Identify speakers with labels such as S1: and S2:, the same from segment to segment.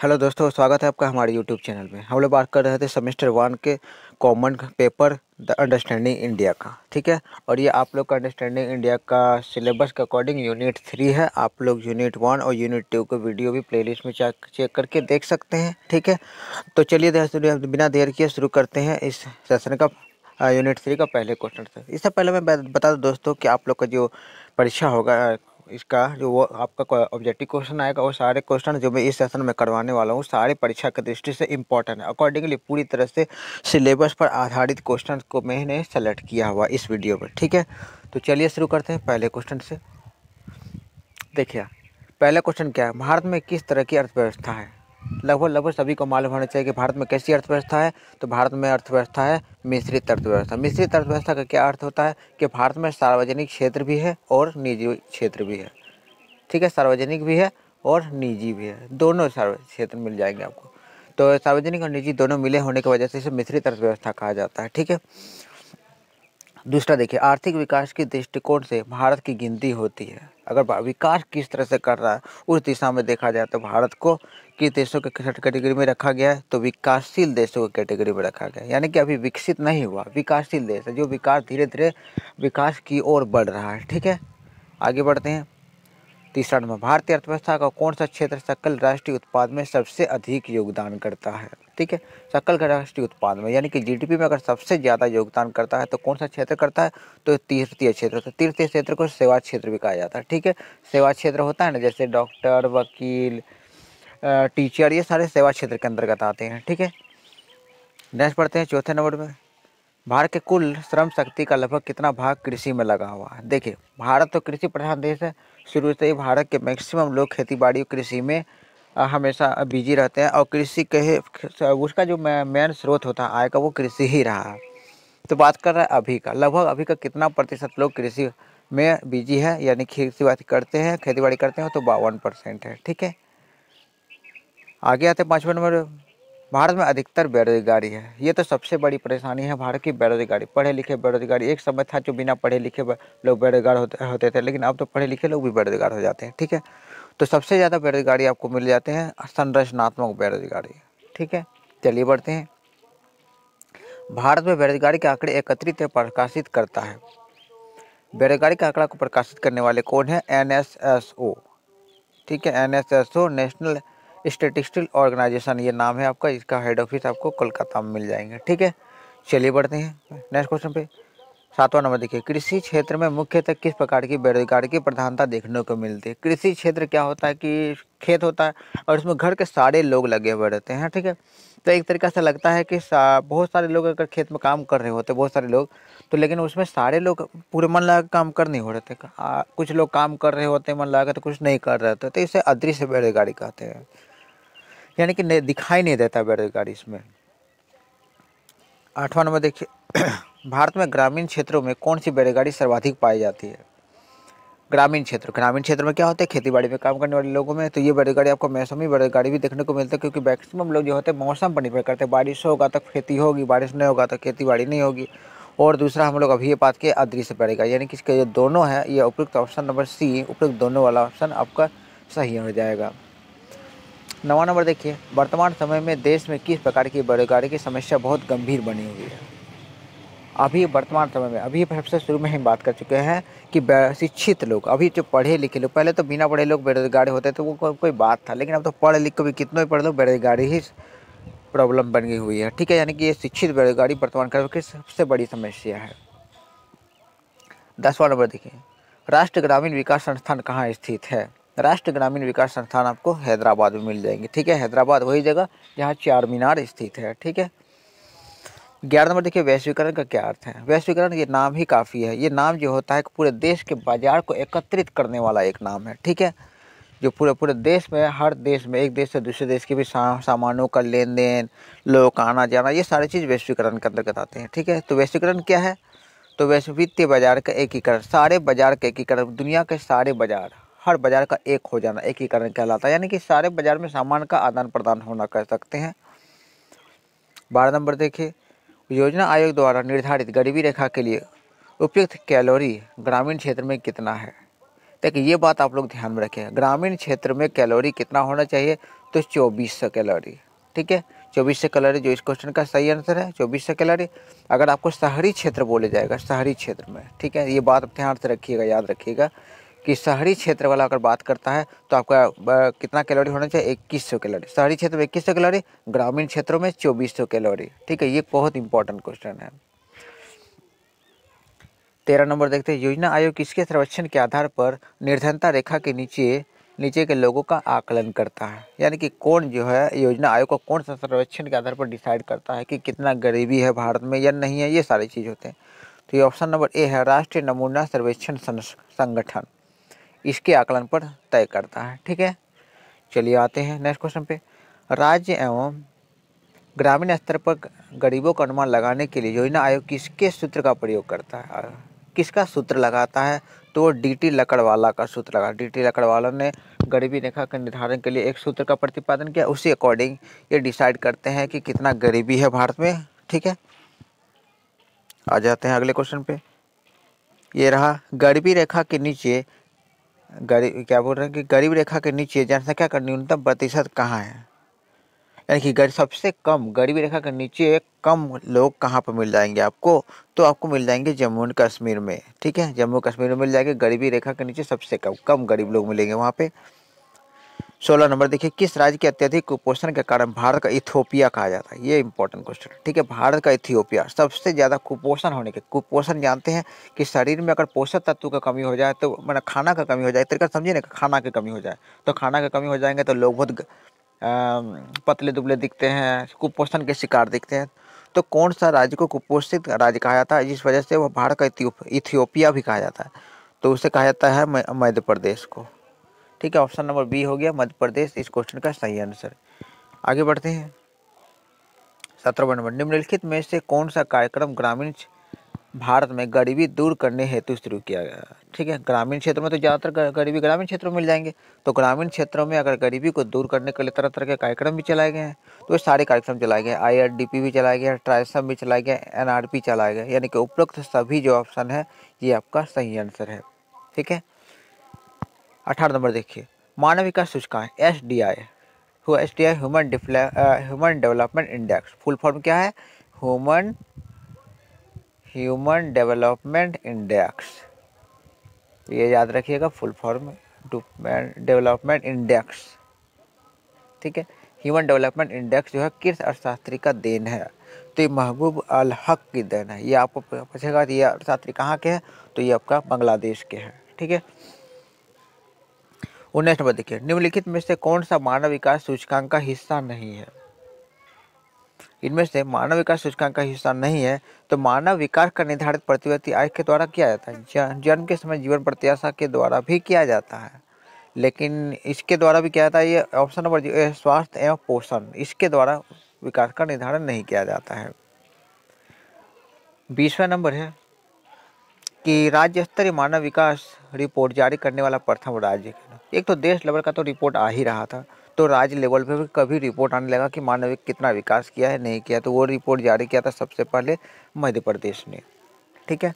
S1: Hello दोस्तों, स्वागत है आपका हमारे यूट्यूब चैनल में। हम लोग बात कर रहे थे सेमेस्टर 1 के common paper the understanding India का। ठीक है, और ये आप लोग का अंडरस्टैंडिंग इंडिया का सिलेबस के अकॉर्डिंग यूनिट 3 है। आप लोग यूनिट 1 और यूनिट 2 को वीडियो भी प्लेलिस्ट में चेक करके देख सकते हैं। ठीक है, तो चलिए बिना देर किए शुरू करते हैं इस सेशन का यूनिट 3 का पहले क्वेश्चन से। इससे पहले मैं बता दूं दोस्तों कि आप लोग का जो परीक्षा होगा इसका जो वो आपका ऑब्जेक्टिव क्वेश्चन आएगा, वो सारे क्वेश्चन जो मैं इस सेशन में करवाने वाला हूँ सारे परीक्षा की दृष्टि से इम्पोर्टेंट है। अकॉर्डिंगली पूरी तरह से सिलेबस पर आधारित क्वेश्चन को मैंने सेलेक्ट किया हुआ इस वीडियो में। ठीक है, तो चलिए शुरू करते हैं पहले क्वेश्चन से। देखिए, पहला क्वेश्चन क्या है, भारत में किस तरह की अर्थव्यवस्था है। लगभग सभी को मालूम होना चाहिए कि भारत में कैसी अर्थव्यवस्था है। तो भारत में अर्थव्यवस्था है मिश्रित अर्थव्यवस्था। मिश्रित अर्थव्यवस्था का क्या अर्थ होता है कि भारत में सार्वजनिक क्षेत्र भी है और निजी क्षेत्र भी है। ठीक है, सार्वजनिक भी है और निजी भी है, दोनों क्षेत्र मिल जाएंगे आपको। तो सार्वजनिक और निजी दोनों मिले होने की वजह से इसे मिश्रित अर्थव्यवस्था कहा जाता है। ठीक है, दूसरा देखिए, आर्थिक विकास के दृष्टिकोण से भारत की गिनती होती है। अगर विकास किस तरह से कर रहा है उस दिशा में देखा जाए तो भारत को किस देशों के कैटेगरी में रखा गया है, तो विकासशील देशों की कैटेगरी में रखा गया है। यानी कि अभी विकसित नहीं हुआ, विकासशील देश है, जो विकास धीरे धीरे विकास की ओर बढ़ रहा है। ठीक है, आगे बढ़ते हैं। तीसरा नंबर, भारतीय अर्थव्यवस्था का कौन सा क्षेत्र सकल राष्ट्रीय उत्पाद में सबसे अधिक योगदान करता है। ठीक है, सकल राष्ट्रीय उत्पाद में यानी कि जीडीपी में अगर सबसे ज़्यादा योगदान करता है तो कौन सा क्षेत्र करता है, तो तृतीय क्षेत्र। तो तृतीय क्षेत्र को सेवा क्षेत्र भी कहा जाता है। ठीक है, सेवा क्षेत्र होता है ना, जैसे डॉक्टर, वकील, टीचर, ये सारे सेवा क्षेत्र के अंतर्गत आते हैं। ठीक है, नेक्स्ट पढ़ते हैं चौथे नंबर में। भारत के कुल श्रम शक्ति का लगभग कितना भाग कृषि में लगा हुआ है। देखिए, भारत तो कृषि प्रधान देश है। शुरू से ही भारत के मैक्सिमम लोग खेती बाड़ी कृषि में हमेशा बिजी रहते हैं, और कृषि के उसका जो मेन स्रोत होता है आय का, वो कृषि ही रहा है। तो बात कर रहा है अभी का, लगभग अभी का कितना प्रतिशत लोग कृषि में बिजी है, यानी खेती बाड़ी करते हैं, खेती बाड़ी करते हैं, तो 52% है। ठीक है, आगे आते हैं पाँचवें नंबर। भारत में अधिकतर बेरोजगारी है। ये तो सबसे बड़ी परेशानी है भारत की, बेरोजगारी, पढ़े लिखे बेरोजगारी। एक समय था जो बिना पढ़े लिखे लोग बेरोजगार होते थे, लेकिन अब तो पढ़े लिखे लोग भी बेरोजगार हो जाते हैं। ठीक है, तो सबसे ज़्यादा बेरोजगारी आपको मिल जाते हैं संरचनात्मक बेरोजगारी। ठीक है, चलिए बढ़ते हैं। भारत में बेरोजगारी के आंकड़े एकत्रित प्रकाशित करता है। बेरोजगारी के आंकड़ा को प्रकाशित करने वाले कौन है, NSSO। ठीक है, NSSO नेशनल स्टैटिस्टिकल ऑर्गेनाइजेशन, ये नाम है आपका। इसका हेड ऑफिस आपको कोलकाता में मिल जाएंगे। ठीक है, चलिए बढ़ते हैं नेक्स्ट क्वेश्चन पे। सातवां नंबर देखिए, कृषि क्षेत्र में मुख्यतः किस प्रकार की बेरोजगारी की प्रधानता देखने को मिलती है। कृषि क्षेत्र क्या होता है कि खेत होता है और उसमें घर के सारे लोग लगे हुए रहते हैं। ठीक है, तो एक तरीका से लगता है कि बहुत सारे लोग अगर खेत में काम कर रहे होते, बहुत सारे लोग, तो लेकिन उसमें सारे लोग पूरे मन लगा काम कर नहीं हो रहे थे। कुछ लोग काम कर रहे होते मन लगा तो कुछ नहीं कर रहे थे, तो इसे अदृश्य बेरोजगारी कहते हैं, यानी कि दिखाई नहीं देता बेरोजगारी इसमें। आठवां नंबर देखिए, भारत में ग्रामीण क्षेत्रों में कौन सी बेरोजगारी सर्वाधिक पाई जाती है। ग्रामीण क्षेत्र में क्या होता है, खेती बाड़ी में काम करने वाले लोगों में, तो ये बेरोजगारी आपको मौसमी बेरोजगारी भी देखने को मिलता है, क्योंकि मैक्सिमम लोग जो होते हैं मौसम पर निर्भर करते हैं। बारिश होगा तो खेती होगी, बारिश नहीं होगा तो खेती बाड़ी नहीं होगी। और दूसरा हम लोग अभी ये बात किए अदृश्य बेरोजगारी, यानी कि इसके जो दोनों है, ये उपयुक्त ऑप्शन नंबर सी, उपयुक्त दोनों वाला ऑप्शन आपका सही हो जाएगा। नवा नंबर देखिए, वर्तमान समय में देश में किस प्रकार की बेरोजगारी की समस्या बहुत गंभीर बनी हुई है। अभी वर्तमान समय में, अभी सबसे शुरू में ही बात कर चुके हैं कि शिक्षित लोग, अभी जो पढ़े लिखे लोग, पहले तो बिना पढ़े लोग बेरोजगार होते थे, वो कोई बात था, लेकिन अब तो पढ़ लिख के भी कितने पढ़ लो, बेरोजगारी ही प्रॉब्लम बन गई हुई है। ठीक है, यानी कि ये शिक्षित बेरोजगारी वर्तमान काल की सबसे बड़ी समस्या है। 10वां नंबर देखिए, राष्ट्रीय ग्रामीण विकास संस्थान कहाँ स्थित है। राष्ट्रीय ग्रामीण विकास संस्थान आपको हैदराबाद में मिल जाएंगे। ठीक है, हैदराबाद वही जगह जहाँ चार मीनार स्थित है। ठीक है, 11 नंबर देखिए, वैश्वीकरण का क्या अर्थ है। वैश्वीकरण, ये नाम ही काफ़ी है। ये नाम जो होता है पूरे देश के बाजार को एकत्रित करने वाला एक नाम है। ठीक है, जो पूरे पूरे देश में, हर देश में, एक देश से दूसरे देश के भी सामानों का लेन देन, लोगों का आना जाना, ये सारी चीज़ वैश्वीकरण के अंतर्गत आते हैं। ठीक है, तो वैश्वीकरण क्या है, तो वैश्व वित्तीय बाजार का एकीकरण, सारे बाजार का एकीकरण, दुनिया के सारे बाजार, हर बाजार का एक हो जाना एकीकरण कहलाता है, यानी कि सारे बाजार में सामान का आदान प्रदान होना कह सकते हैं। 12 नंबर देखिए, योजना आयोग द्वारा निर्धारित गरीबी रेखा के लिए उपयुक्त कैलोरी ग्रामीण क्षेत्र में कितना है। देखिए ये बात आप लोग ध्यान में रखें, ग्रामीण क्षेत्र में कैलोरी कितना होना चाहिए, तो 2400 कैलोरी। ठीक है, 2400 कैलोरी जो इस क्वेश्चन का सही आंसर है, 2400 कैलोरी। अगर आपको शहरी क्षेत्र बोले जाएगा, शहरी क्षेत्र में, ठीक है, ये बात ध्यान से रखिएगा, याद रखिएगा कि शहरी क्षेत्र वाला अगर बात करता है तो आपका कितना कैलोरी होना चाहिए, 2100 कैलोरी। शहरी क्षेत्र में 2100 कैलोरी, ग्रामीण क्षेत्रों में 2400 कैलोरी। ठीक है, ये बहुत इंपॉर्टेंट क्वेश्चन है। 13 नंबर देखते हैं, योजना आयोग किसके सर्वेक्षण के आधार पर निर्धनता रेखा के नीचे के लोगों का आकलन करता है। यानी कि कौन जो है योजना आयोग को कौन सा सर्वेक्षण के आधार पर डिसाइड करता है कि कितना गरीबी है भारत में या नहीं है, ये सारी चीज़ होते हैं। तो ये ऑप्शन नंबर ए है, राष्ट्रीय नमूना सर्वेक्षण संगठन इसके आकलन पर तय करता है। ठीक है, चलिए आते हैं नेक्स्ट क्वेश्चन पे। राज्य एवं ग्रामीण स्तर पर गरीबों का अनुमान लगाने के लिए योजना आयोग किसके सूत्र का प्रयोग करता है, किसका सूत्र लगाता है, तो डीटी लकड़वाला का सूत्र लगा। डीटी लकड़वाला ने गरीबी रेखा के निर्धारण के लिए एक सूत्र का प्रतिपादन किया, उसी अकॉर्डिंग ये डिसाइड करते हैं कि कितना गरीबी है भारत में। ठीक है, आ जाते हैं अगले क्वेश्चन पे। ये रहा, गरीबी रेखा के नीचे क्या बोल रहे हैं कि गरीब रेखा के नीचे जनसंख्या का न्यूनतम प्रतिशत कहाँ है, यानी कि सबसे कम गरीबी रेखा के नीचे कम लोग कहाँ पर मिल जाएंगे आपको, तो आपको मिल जाएंगे जम्मू एंड कश्मीर में। ठीक है, जम्मू कश्मीर में मिल जाएंगे, गरीबी रेखा के नीचे सबसे कम गरीब लोग मिलेंगे वहाँ पे। 16 नंबर देखिए, किस राज्य के अत्यधिक कुपोषण के कारण भारत का इथियोपिया कहा जाता है। ये इंपॉर्टेंट क्वेश्चन है। ठीक है, भारत का इथियोपिया, सबसे ज़्यादा कुपोषण होने के, कुपोषण जानते हैं कि शरीर में अगर पोषक तत्व का कमी हो जाए, तो मतलब खाना का कमी हो जाए, तरीका समझिए ना, खाना की कमी हो जाए, तो खाना की कमी हो जाएंगे तो लोग बहुत पतले दुबले दिखते हैं, कुपोषण के शिकार दिखते हैं। तो कौन सा राज्य को कुपोषित राज्य कहा जाता है, जिस वजह से वो भारत का इथियोपिया भी कहा जाता है, तो उसे कहा जाता है मध्य प्रदेश को। ठीक है, ऑप्शन नंबर बी हो गया मध्य प्रदेश इस क्वेश्चन का सही आंसर। आगे बढ़ते हैं 17वां नंबर, निम्नलिखित में से कौन सा कार्यक्रम ग्रामीण भारत में गरीबी दूर करने हेतु शुरू किया गया। ठीक है, ग्रामीण क्षेत्रों में तो ज़्यादातर गरीबी ग्रामीण क्षेत्रों में मिल जाएंगे, तो ग्रामीण क्षेत्रों में अगर गरीबी को दूर करने के लिए तरह तरह के कार्यक्रम भी चलाए गए हैं, तो ये सारे कार्यक्रम चलाए गए, IRDP भी चलाया गया, ट्राइसम भी चलाया गया, NRP चलाया गया, यानी कि उपरोक्त सभी जो ऑप्शन है ये आपका सही आंसर है। ठीक है, 18 नंबर देखिए, मानव विकास सूचकांक SDI, SDI human development index, full form क्या है, ह्यूमन डेवलपमेंट इंडेक्स, ये याद रखिएगा, फुल फॉर्म डेवलपमेंट इंडेक्स। ठीक है, ह्यूमन डेवलपमेंट इंडेक्स जो है किस अर्थशास्त्री का देन है, तो ये महबूब अल हक की देन है। ये आपको पूछेगा ये अर्थशास्त्री कहाँ के हैं, तो ये आपका बांग्लादेश के हैं। ठीक है, 19 नंबर देखिए, निम्नलिखित में से कौन सा मानव विकास सूचकांक का हिस्सा नहीं है। इनमें से मानव विकास सूचकांक का हिस्सा नहीं है, तो मानव विकास का निर्धारित प्रतिवर्ती आयु के द्वारा किया जाता है, जन्म के समय जीवन प्रत्याशा के द्वारा भी किया जाता है, लेकिन इसके द्वारा भी किया जाता है, ये ऑप्शन नंबर स्वास्थ्य एवं पोषण, इसके द्वारा विकास का निर्धारण नहीं किया जाता है। 20वां नंबर है कि राज्य स्तरीय मानव विकास रिपोर्ट जारी करने वाला प्रथम राज्य, एक तो देश लेवल का तो रिपोर्ट आ ही रहा था, तो राज्य लेवल पे भी कभी रिपोर्ट आने लगा कि मानव कितना विकास किया है नहीं किया, तो वो रिपोर्ट जारी किया था सबसे पहले मध्य प्रदेश ने। ठीक है,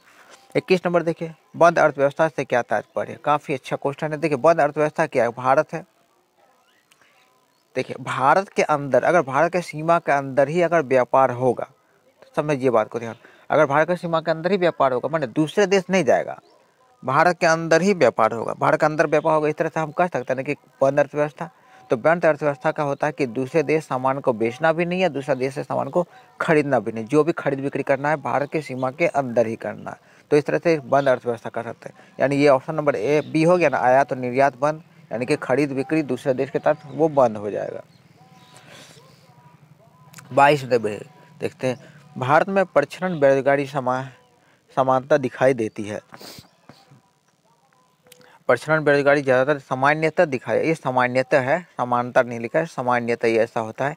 S1: 21 नंबर देखिए, बंद अर्थव्यवस्था से क्या तात्पर्य, काफ़ी अच्छा क्वेश्चन है। देखिए, बंद अर्थव्यवस्था क्या है, भारत है। देखिए, भारत के अंदर, अगर भारत के सीमा के अंदर ही अगर व्यापार होगा, तो समझिए बात को ध्यान, अगर भारत की सीमा के अंदर ही व्यापार होगा, माने दूसरे देश नहीं जाएगा, भारत के अंदर ही व्यापार होगा, भारत के अंदर व्यापार होगा, इस तरह से हम कह सकते हैं कि बंद अर्थव्यवस्था। तो बंद अर्थव्यवस्था का होता है कि दूसरे देश सामान को बेचना भी नहीं है, दूसरा देश से सामान को खरीदना भी नहीं, जो भी खरीद बिक्री करना है भारत की सीमा के अंदर ही करना है, तो इस तरह से बंद अर्थव्यवस्था कर सकते हैं। यानी ये ऑप्शन नंबर ए बी हो गया ना, आयात और निर्यात बंद, यानी कि खरीद बिक्री दूसरे देश के तहत वो बंद हो जाएगा। 22 देखते हैं, भारत में प्रचलन बेरोजगारी समानता दिखाई देती है। प्रचलन बेरोजगारी ज़्यादातर सामान्यतः दिखाई, ये सामान्यतः है, समानता नहीं लिखा है, सामान्यतः ये ऐसा होता है।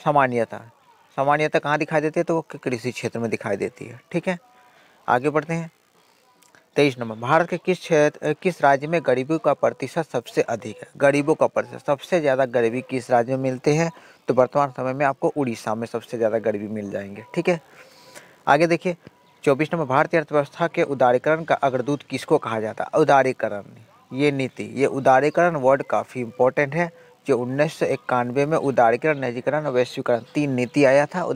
S1: सामान्यतः कहाँ दिखाई देती है, तो वो कृषि क्षेत्र में दिखाई देती है। ठीक है, आगे बढ़ते हैं 23 नंबर, भारत के किस राज्य में गरीबों का प्रतिशत सबसे अधिक है। गरीबों का प्रतिशत सबसे ज़्यादा गरीबी किस राज्य में मिलते हैं, तो वर्तमान समय में आपको उड़ीसा में सबसे ज़्यादा गरीबी मिल जाएंगे। ठीक है, आगे देखिए 24 नंबर, भारतीय अर्थव्यवस्था के उदारीकरण का अग्रदूत किसको कहा जाता है? उदारीकरण, ये नीति, ये उदारीकरण वर्ड काफ़ी इंपॉर्टेंट है। जो 1991 में उदारीकरण, निजीकरण और वैश्वीकरण 3 नीति आया था,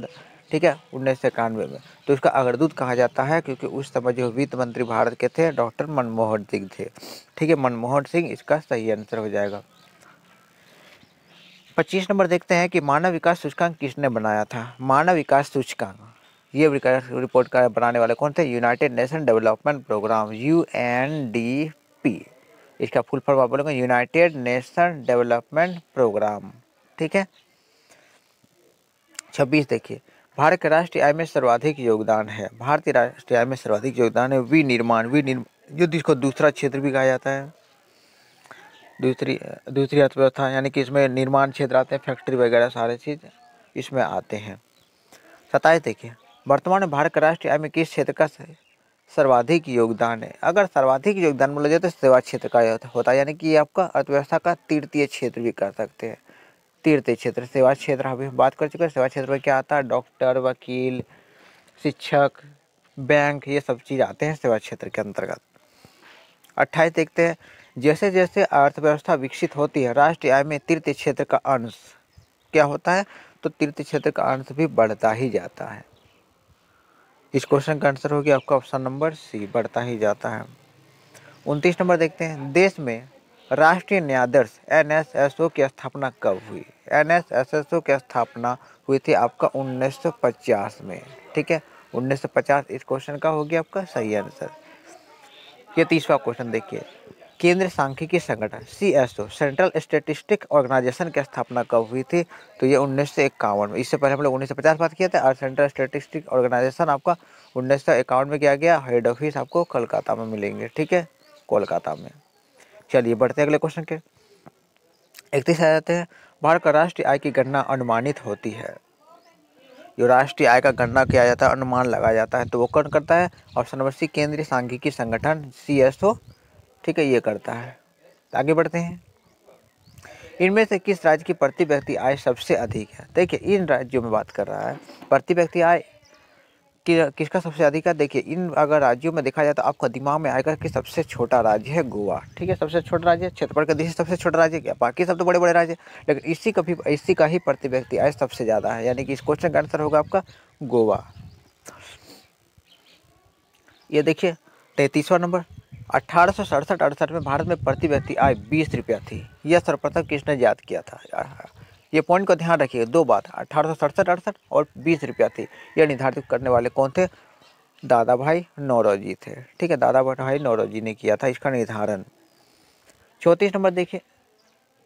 S1: ठीक है, 1991 में। तो इसका अग्रदूत कहा जाता है क्योंकि उस समय जो वित्त मंत्री भारत के थे डॉक्टर मनमोहन सिंह थे। ठीक है, मनमोहन सिंह इसका सही आंसर हो जाएगा। 25 नंबर देखते हैं कि मानव विकास सूचकांक किसने बनाया था? मानव विकास सूचकांक, ये रिपोर्ट का बनाने वाले कौन थे? United Nation Development Programme, UNDP। इसका फुल फॉर्म आप बोलोगे यूनाइटेड नेशन डेवलपमेंट प्रोग्राम। ठीक है। 26 देखिए, भारत के राष्ट्रीय आय में सर्वाधिक योगदान है, भारतीय राष्ट्रीय आय में सर्वाधिक योगदान है विनिर्माण, जो जिसको दूसरा क्षेत्र भी कहा जाता है, दूसरी अर्थव्यवस्था, यानी कि इसमें निर्माण क्षेत्र आते हैं, फैक्ट्री वगैरह सारे चीज़ इसमें आते हैं। 27 देखिए, वर्तमान में भारत के राष्ट्रीय आय में किस क्षेत्र का सर्वाधिक योगदान है? अगर सर्वाधिक योगदान बोला जाए तो सेवा क्षेत्र का होता है, यानी कि ये आपका अर्थव्यवस्था का तृतीय क्षेत्र भी कर सकते हैं। तृतीय क्षेत्र, सेवा क्षेत्र अभी बात कर चुके हैं। सेवा क्षेत्र में क्या आता है? डॉक्टर, वकील, शिक्षक, बैंक, ये सब चीज़ आते हैं सेवा क्षेत्र के अंतर्गत। 28 देखते हैं, जैसे जैसे अर्थव्यवस्था विकसित होती है राष्ट्रीय आय में तृतीय क्षेत्र का अंश क्या होता है? तो तृतीय क्षेत्र का अंश भी बढ़ता ही जाता है। इस क्वेश्चन का आंसर हो गया आपका ऑप्शन नंबर सी, बढ़ता ही जाता है। 29 नंबर देखते हैं, देश में राष्ट्रीय न्यायाधीश NSSO की स्थापना कब हुई? NSSO की स्थापना हुई थी आपका 1950 में। ठीक है, 1950 इस क्वेश्चन का हो गया आपका सही आंसर। ये 30वां क्वेश्चन देखिए, केंद्रीय सांख्यिकी संगठन CSO, सेंट्रल स्टैटिस्टिक ऑर्गेनाइजेशन की स्थापना कब हुई थी? तो ये 1951 में। इससे पहले हम लोग 1950 बात किया था, और सेंट्रल स्टैटिस्टिक ऑर्गेनाइजेशन आपका 1951 में किया गया। हेड ऑफिस आपको कोलकाता में मिलेंगे। ठीक है, कोलकाता में। चलिए बढ़ते हैं अगले क्वेश्चन के। 31 आ जाते हैं, भारत का राष्ट्रीय आय की गणना अनुमानित होती है। जो राष्ट्रीय आय का गणना किया जाता है, अनुमान लगाया जाता है, तो वो कौन करता है? ऑप्शन नंबर सी, केंद्रीय सांख्यिकी संगठन CSO। ठीक है, ये करता है। आगे बढ़ते हैं, इनमें से किस राज्य की प्रति व्यक्ति आय सबसे अधिक है? देखिए, इन राज्यों में बात कर रहा है, प्रति व्यक्ति आय किसका सबसे अधिक है? देखिए, इन अगर राज्यों में देखा जाए तो आपका दिमाग में आएगा कि सबसे छोटा राज्य है गोवा। ठीक है, सबसे छोटा राज्य, क्षेत्रफल का दृष्टि सबसे छोटा राज्य क्या? बाकी सब तो बड़े बड़े राज्य, लेकिन इसी का ही प्रति व्यक्ति आय सबसे ज़्यादा है, यानी कि इस क्वेश्चन का आंसर होगा आपका गोवा। ये देखिए 33वां नंबर, 1867-68 में भारत में प्रति व्यक्ति आय 20 रुपया थी। यह सर्वप्रथम किसने याद किया था? ये पॉइंट को ध्यान रखिए, दो बात, 1867-68 और 20 रुपया थी। यह निर्धारित करने वाले कौन थे? दादा भाई नौरोजी थे। ठीक है, दादा भाई नौरोजी ने किया था इसका निर्धारण। 34 नंबर देखिए,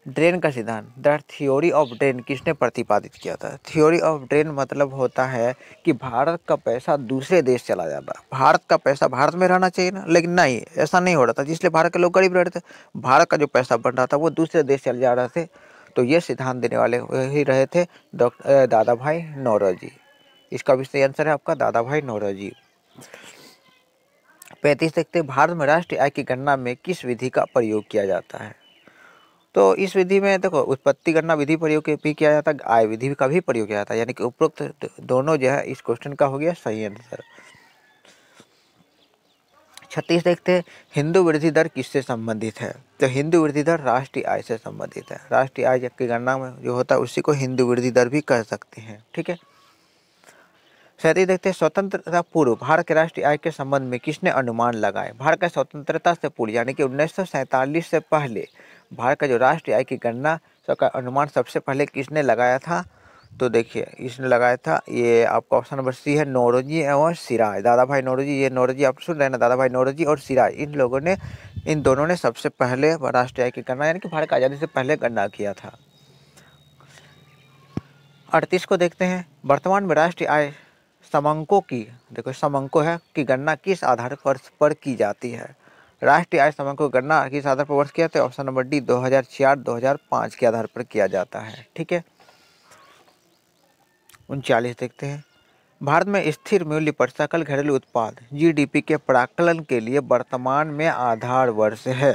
S1: ड्रेन का सिद्धांत, द थ्योरी ऑफ ड्रेन किसने प्रतिपादित किया था? थ्योरी ऑफ ड्रेन मतलब होता है कि भारत का पैसा दूसरे देश चला जाता, भारत का पैसा भारत में रहना चाहिए ना, लेकिन नहीं, ऐसा नहीं हो रहा था, जिसलिए भारत के लोग गरीब रह रहे थे। भारत का जो पैसा बन रहा था वो दूसरे देश चले जा रहे थे। तो ये सिद्धांत देने वाले ही रहे थे डॉक्टर दादा भाई नौरोजी। इसका भी सही आंसर है आपका दादा भाई नौरोजी। 35 देखते हैं, भारत में राष्ट्रीय आय की गणना में किस विधि का प्रयोग किया जाता है? तो इस विधि में देखो, उत्पत्ति गणना विधि प्रयोग भी किया जाता है, आय विधि का भी प्रयोग किया जाता है, यानी कि उपरोक्त दोनों जो है इस क्वेश्चन का हो गया सही आंसर। 36 देखते हैं, हिंदू वृद्धि दर किससे संबंधित है? तो हिंदू वृद्धि दर राष्ट्रीय आय से संबंधित है। राष्ट्रीय आय की गणना में जो होता है उसी को हिंदू वृद्धि दर भी कह सकते हैं। ठीक है, 37 देखते हैं, स्वतंत्रता पूर्व भारत के राष्ट्रीय आय के संबंध में किसने अनुमान लगाए? भारत का स्वतंत्रता से पूर्व यानी कि 1947 से पहले भारत का जो राष्ट्रीय आय की गणना का अनुमान सबसे पहले किसने लगाया था? तो देखिए, इसने लगाया था, ये आपका ऑप्शन नंबर सी है, नौरोजी एवं सिराज, दादा भाई नौरोजी। ये नौरोजी आप सुन रहे हैं ना, दादा भाई नौरोजी और सिराज, इन दोनों ने सबसे पहले राष्ट्रीय आय की गणना यानी कि भारत की आज़ादी से पहले गणना किया था। 38 को देखते हैं, वर्तमान में राष्ट्रीय आय समंकों की, देखो समंको है, की गणना किस आधार पर की जाती है? राष्ट्रीय आय समंको की गणना किस आधार पर वर्ष किया था? ऑप्शन नंबर डी, 2004-2005 के आधार पर किया जाता है। ठीक है, 39 देखते हैं, भारत में स्थिर मूल्य पर सकल घरेलू उत्पाद GDP के प्राकलन के लिए वर्तमान में आधार वर्ष है।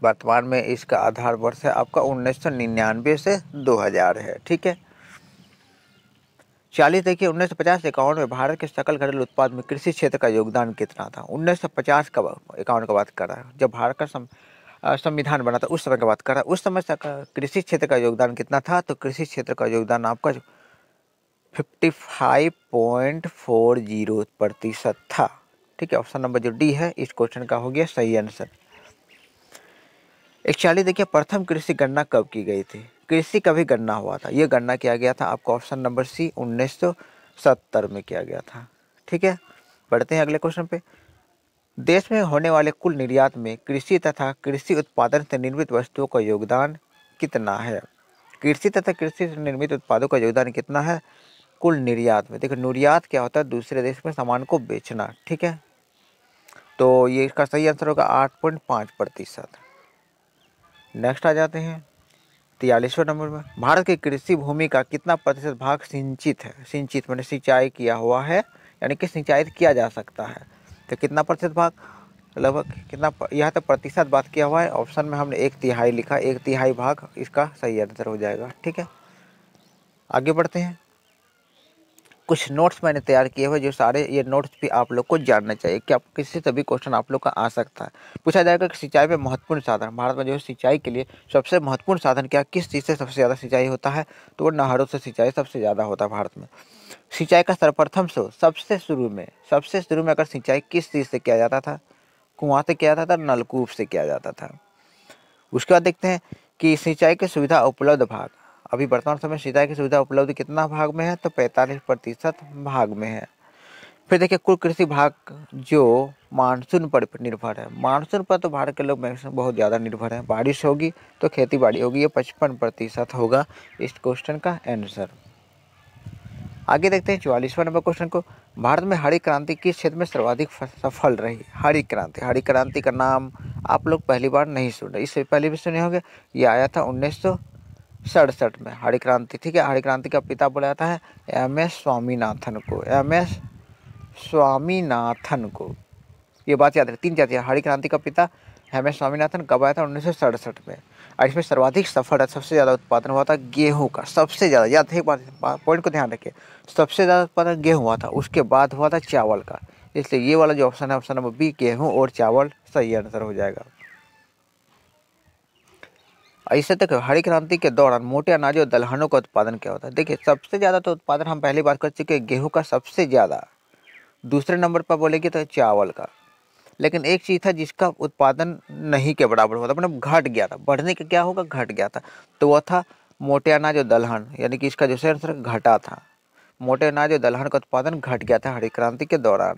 S1: वर्तमान में इसका आधार वर्ष है आपका 1999 से 2000 है। ठीक है, 40 देखिए 1950-51 में भारत के सकल घरेलू उत्पाद में कृषि क्षेत्र का योगदान कितना था। 1950 का 51 का बात कर रहा है, जब भारत का संविधान बना था उस समय की बात कर रहा है। उस समय कृषि क्षेत्र का योगदान कितना था, तो कृषि क्षेत्र का योगदान आपका 55.40% था। ठीक है, ऑप्शन नंबर जो डी है इस क्वेश्चन का हो गया सही आंसर। 41 देखिए प्रथम कृषि गणना कब की गई थी। कृषि का भी गणना हुआ था, ये गणना किया गया था आपको ऑप्शन नंबर सी 1970 में किया गया था। ठीक है, बढ़ते हैं अगले क्वेश्चन पे। देश में होने वाले कुल निर्यात में कृषि तथा कृषि उत्पादन से निर्मित वस्तुओं का योगदान कितना है। कृषि तथा कृषि से निर्मित उत्पादों का योगदान कितना है कुल निर्यात में। देखो निर्यात क्या होता है, दूसरे देश में सामान को बेचना। ठीक है, तो ये इसका सही आंसर होगा 8.5%। नेक्स्ट आ जाते हैं 43वें नंबर में। भारत की कृषि भूमि का कितना प्रतिशत भाग सिंचित है। सिंचित मैंने सिंचाई किया हुआ है, यानी कि सिंचाई किया जा सकता है। तो कितना प्रतिशत भाग, लगभग कितना, यहाँ तक प्रतिशत बात किया हुआ है। ऑप्शन में हमने 1/3 लिखा, 1/3 भाग इसका सही आंसर हो जाएगा। ठीक है, आगे बढ़ते हैं। कुछ नोट्स मैंने तैयार किए हुए, जो सारे ये नोट्स भी आप लोग को जानना चाहिए कि आप किसी से भी क्वेश्चन आप लोग का आ सकता है। पूछा जाएगा कि सिंचाई में महत्वपूर्ण साधन, भारत में जो है सिंचाई के लिए सबसे महत्वपूर्ण साधन क्या, किस चीज़ से सबसे ज़्यादा सिंचाई होता है, तो वो नहरों से सिंचाई सबसे ज़्यादा होता है भारत में। सिंचाई का सर्वप्रथम स्रोत सबसे शुरू में अगर सिंचाई किस चीज़ से किया जाता था, कुआं से किया जाता था, नलकूप से किया जाता था। उसके बाद देखते हैं कि सिंचाई की सुविधा उपलब्ध भाग, अभी वर्तमान समय सिंचाई की सुविधा उपलब्ध कितना भाग में है, तो 45% भाग में है। फिर देखिए कुल कृषि भाग जो मानसून पर निर्भर है, मानसून पर तो भारत के लोग मैक्सिमम बहुत ज़्यादा निर्भर है। बारिश होगी तो खेती बाड़ी होगी, ये 55% होगा इस क्वेश्चन का आंसर। आगे देखते हैं 44वां नंबर क्वेश्चन को। भारत में हरी क्रांति किस क्षेत्र में सर्वाधिक सफल रही। हरी क्रांति का नाम आप लोग पहली बार नहीं सुन रहे, इससे पहले भी सुने होंगे। ये आया था 1967 में हरी क्रांति। ठीक है, हरी क्रांति का पिता बोला जाता है MS स्वामीनाथन को, MS स्वामीनाथन को। ये बात याद रखें, 3 जातियाँ। हरी क्रांति का पिता MS स्वामीनाथन कब आया था, 1967 में। और इसमें सर्वाधिक सफल, सबसे ज़्यादा उत्पादन हुआ था गेहूं का, सबसे ज़्यादा। याद है, एक बात पॉइंट को ध्यान रखिए, सबसे ज़्यादा उत्पादन गेहूं हुआ था, उसके बाद हुआ था चावल का। इसलिए ये वाला जो ऑप्शन है, ऑप्शन नंबर बी गेहूँ और चावल सही आंसर हो जाएगा। ऐसे तक हरी क्रांति के दौरान मोटे अनाजों और दलहनों का उत्पादन क्या होता है। देखिए सबसे ज़्यादा तो उत्पादन हम पहली बात कर चुके हैं गेहूँ का सबसे ज़्यादा, दूसरे नंबर पर बोलेंगे तो चावल का। लेकिन एक चीज़ था जिसका उत्पादन नहीं के बराबर हुआ था, मतलब घट गया था, बढ़ने का क्या होगा, घट गया था, तो वह था मोटे अनाज और दलहन, यानी कि इसका जो सही आंसर घटा था। मोटे अनाज और दलहन का उत्पादन घट गया था हरी क्रांति के दौरान।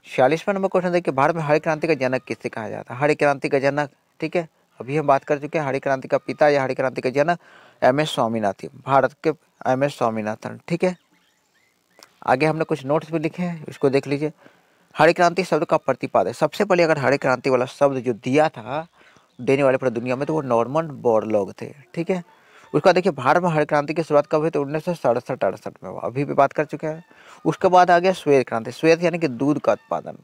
S1: 46वां नंबर क्वेश्चन देखिए, भारत में हरी क्रांति का जनक किससे कहा जाता है। हरी क्रांति का जनक, ठीक है, अभी हम बात कर चुके हैं हरी क्रांति का पिता या हरी क्रांति का जनक MS स्वामीनाथन, भारत के MS स्वामीनाथन। ठीक है, आगे हमने कुछ नोट्स भी लिखे हैं, इसको देख लीजिए। हरी क्रांति शब्द का प्रतिपादक, सबसे पहले अगर हरी क्रांति वाला शब्द जो दिया था देने वाले पूरी दुनिया में, तो वो नॉर्मन बोरलॉग थे। ठीक है, उसका देखिए भारत में हरी क्रांति की शुरुआत कब हुई, तो 1967-68 में, अभी भी बात कर चुके हैं। उसके बाद आ गया श्वेत क्रांति, श्वेत यानी कि दूध का उत्पादन।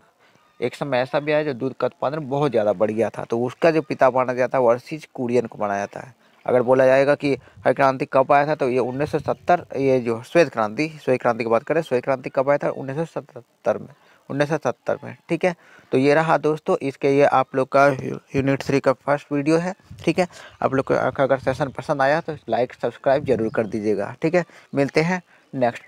S1: एक समय ऐसा भी आया जो दूध का उत्पादन बहुत ज़्यादा बढ़ गया था, तो उसका जो पिता माना जाता है वर्षिज कुरियन को माना जाता है। अगर बोला जाएगा कि हरी क्रांति कब आया था, तो ये 1970, ये जो श्वेत क्रांति की बात करें, श्वेत क्रांति कब आया था, 1970 में। ठीक है, तो ये रहा दोस्तों, इसके ये आप लोग का यूनिट 3 का फर्स्ट वीडियो है। ठीक है, आप लोग को अगर सेशन पसंद आया तो लाइक सब्सक्राइब जरूर कर दीजिएगा। ठीक है, मिलते हैं नेक्स्ट